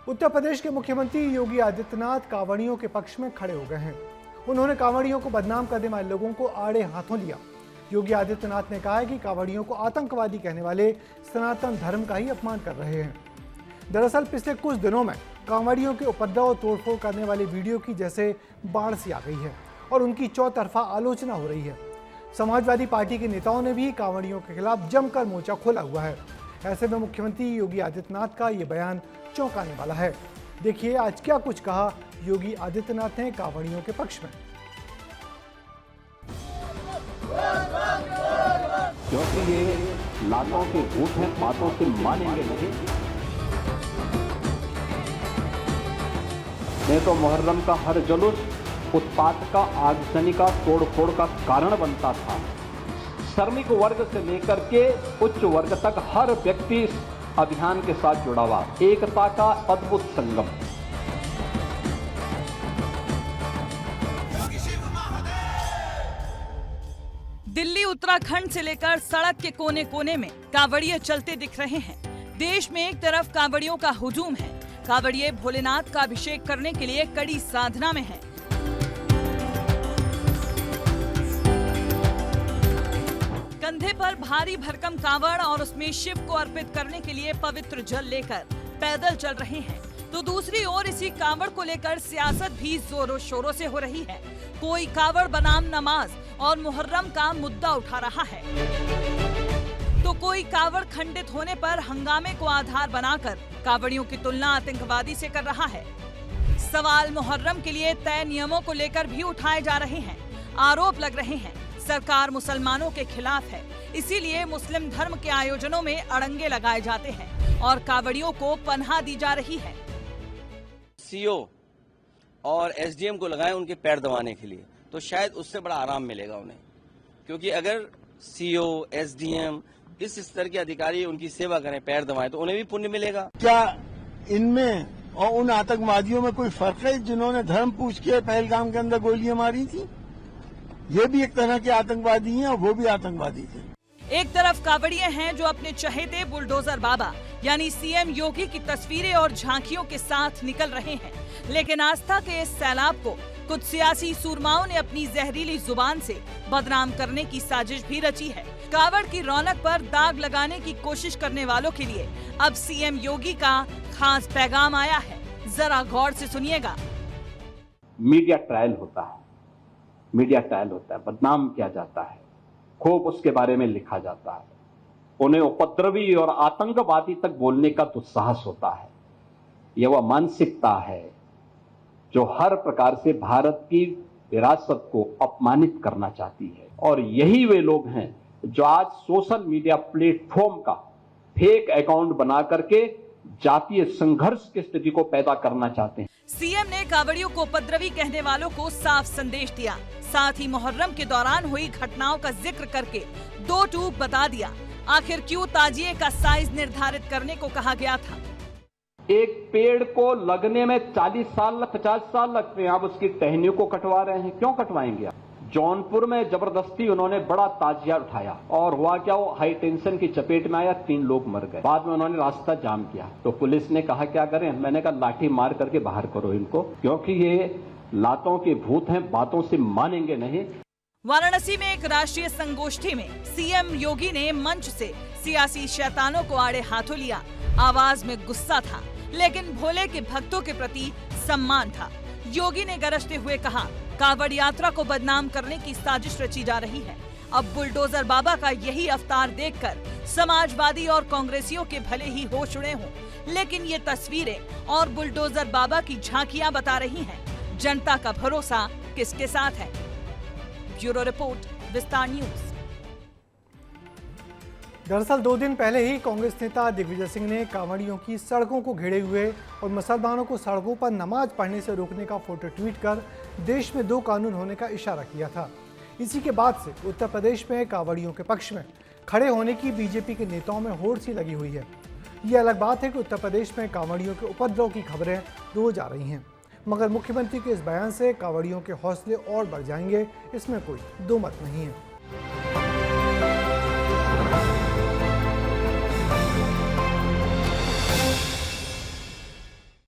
उत्तर प्रदेश के मुख्यमंत्री योगी आदित्यनाथ कांवड़ियों के पक्ष में खड़े हो गए हैं। उन्होंने कांवड़ियों को बदनाम करने वाले लोगों को आड़े हाथों लिया। योगी आदित्यनाथ ने कहा है कि कांवड़ियों को आतंकवादी कहने वाले सनातन धर्म का ही अपमान कर रहे हैं। दरअसल पिछले कुछ दिनों में कांवड़ियों के उपद्रव और तोड़फोड़ करने वाली वीडियो की जैसे बाढ़ सी आ गई है और उनकी चौतरफा आलोचना हो रही है। समाजवादी पार्टी के नेताओं ने भी कांवड़ियों के खिलाफ जमकर मोर्चा खोला हुआ है। ऐसे में मुख्यमंत्री योगी आदित्यनाथ का ये बयान चौंकाने वाला है। देखिए आज क्या कुछ कहा योगी आदित्यनाथ ने कांवड़ियों के पक्ष में। क्योंकि ये लातों के भूत हैं, बातों से मानेंगे नहीं। नहीं तो मुहर्रम का हर जुलूस उत्पात का, आगजनी का, तोड़फोड़ का कारण बनता था। श्रमिक वर्ग से लेकर के उच्च वर्ग तक हर व्यक्ति इस अभियान के साथ जुड़ा हुआ। एकता का अद्भुत संगम। दिल्ली उत्तराखंड से लेकर सड़क के कोने कोने में कांवड़िये चलते दिख रहे हैं। देश में एक तरफ कांवड़ियों का हुजूम है। कांवड़िये भोलेनाथ का अभिषेक करने के लिए कड़ी साधना में हैं। कंधे पर भारी भरकम कांवड़ और उसमें शिव को अर्पित करने के लिए पवित्र जल लेकर पैदल चल रहे हैं, तो दूसरी ओर इसी कांवड़ को लेकर सियासत भी जोरों शोरों से हो रही है। कोई कांवड़ बनाम नमाज और मुहर्रम का मुद्दा उठा रहा है, तो कोई कांवड़ खंडित होने पर हंगामे को आधार बनाकर कांवड़ियों की तुलना आतंकवादी से कर रहा है। सवाल मुहर्रम के लिए तय नियमों को लेकर भी उठाए जा रहे हैं। आरोप लग रहे हैं सरकार मुसलमानों के खिलाफ है, इसीलिए मुस्लिम धर्म के आयोजनों में अड़ंगे लगाए जाते हैं और कांवड़ियों को पनाह दी जा रही है। सीओ और एसडीएम को लगाएं उनके पैर दबाने के लिए, तो शायद उससे बड़ा आराम मिलेगा उन्हें, क्योंकि अगर सीओ एसडीएम इस स्तर के अधिकारी उनकी सेवा करें, पैर दबाएं, तो उन्हें भी पुण्य मिलेगा। क्या इनमें और उन आतंकवादियों में कोई फर्क है जिन्होंने धर्म पूछ के पहलगाम के अंदर गोलियां मारी थी? ये भी एक तरह के आतंकवादी हैं और वो भी आतंकवादी थे। एक तरफ कांवड़िये हैं जो अपने चहेते बुलडोजर बाबा यानी सीएम योगी की तस्वीरें और झांकियों के साथ निकल रहे हैं, लेकिन आस्था के इस सैलाब को कुछ सियासी सूरमाओं ने अपनी जहरीली जुबान से बदनाम करने की साजिश भी रची है। कांवड़ की रौनक पर दाग लगाने की कोशिश करने वालों के लिए अब सीएम योगी का खास पैगाम आया है। जरा गौर से सुनिएगा। मीडिया ट्रायल होता है, बदनाम किया जाता है, खूब उसके बारे में लिखा जाता है, उन्हें उपद्रवी और आतंकवादी तक बोलने का दुस्साहस होता है। यह वह मानसिकता है जो हर प्रकार से भारत की विरासत को अपमानित करना चाहती है, और यही वे लोग हैं जो आज सोशल मीडिया प्लेटफॉर्म का फेक अकाउंट बना करके जातीय संघर्ष की स्थिति को पैदा करना चाहते हैं। सीएम ने कांवड़ियों को उपद्रवी कहने वालों को साफ संदेश दिया, साथ ही मुहर्रम के दौरान हुई घटनाओं का जिक्र करके दो टूक बता दिया। आखिर क्यों ताजिए का साइज निर्धारित करने को कहा गया था? एक पेड़ को लगने में 40 साल 50 साल लगते हैं, आप उसकी टहनियों को कटवा रहे हैं, क्यों कटवाएंगे आप? जौनपुर में जबरदस्ती उन्होंने बड़ा ताजिया उठाया और हुआ क्या, वो हाई टेंशन की चपेट में आया, 3 लोग मर गए। बाद में उन्होंने रास्ता जाम किया, तो पुलिस ने कहा क्या करें? मैंने कहा लाठी मार करके बाहर करो इनको, क्योंकि ये लातों के भूत हैं, बातों से मानेंगे नहीं। वाराणसी में एक राष्ट्रीय संगोष्ठी में सीएम योगी ने मंच से सियासी शैतानों को आड़े हाथों लिया। आवाज में गुस्सा था, लेकिन भोले के भक्तों के प्रति सम्मान था। योगी ने गरजते हुए कहा, कांवड़ यात्रा को बदनाम करने की साजिश रची जा रही है। अब बुलडोजर बाबा का यही अवतार देखकर समाजवादी और कांग्रेसियों के भले ही होश उड़े हों, लेकिन ये तस्वीरें और बुलडोजर बाबा की झांकियां बता रही हैं जनता का भरोसा किसके साथ है। ब्यूरो रिपोर्ट, विस्तार न्यूज। दरअसल 2 दिन पहले ही कांग्रेस नेता दिग्विजय सिंह ने कांवड़ियों की सड़कों को घेरे हुए और मुसलमानों को सड़कों पर नमाज पढ़ने से रोकने का फोटो ट्वीट कर देश में 2 कानून होने का इशारा किया था। इसी के बाद से उत्तर प्रदेश में कांवड़ियों के पक्ष में खड़े होने की बीजेपी के नेताओं में होड़ सी लगी हुई है। ये अलग बात है कि उत्तर प्रदेश में कांवड़ियों के उपद्रव की खबरें रोज आ रही हैं, मगर मुख्यमंत्री के इस बयान से कांवड़ियों के हौसले और बढ़ जाएंगे, इसमें कोई दो मत नहीं है।